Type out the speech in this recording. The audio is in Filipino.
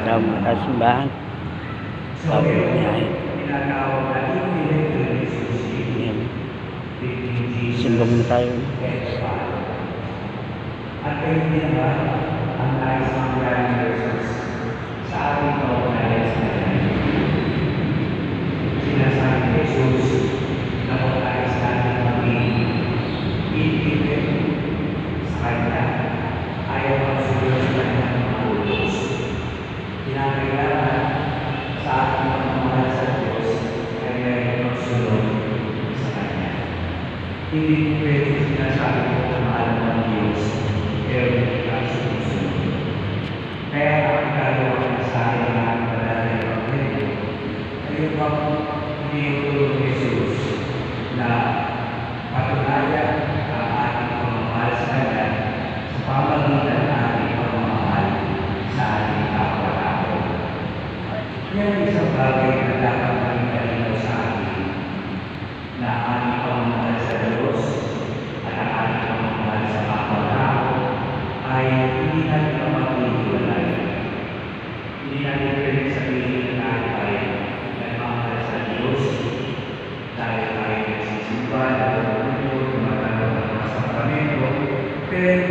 Tama na simbahan. Tapos biyahe. Yan. Simbang na tayo. At kayo din ba ang nais ng maraming verses sa ating kaugnayan sa kanya? Sinasabi ni Jesus na kung nais natin maging iibig sa kanya, ayaw magsunod sa kanyang mga utos. Kinakailangan sa ating pagmamahal sa Diyos ay may magsunod sa kanya. Hindi ko pwede sinasabi ko na mahal ng Diyos pero hindi ka sumusunod. Kaya ang ginagawa niya sa akin ang aking banal na Ebanghelyo ay yung iniutulong ni Jesus na patunayan ang ating pagmamahal sa Kanya sa pamagitan ng ating pagmamahal sa ating kapwa-tao. Yan ang isang bagay na dapat maging malinaw sa atin na ang ating pagmamahal sa Diyos at ang ating pagmamahal sa kapwa-tao ay hindi natin mapaghihiwalay. Hindi natin pwede sabihin na tayo ay nagmamahal sa Diyos dahil tayo nagsisimba, nagmamahal, tumatanaw ng mga sakramento, pero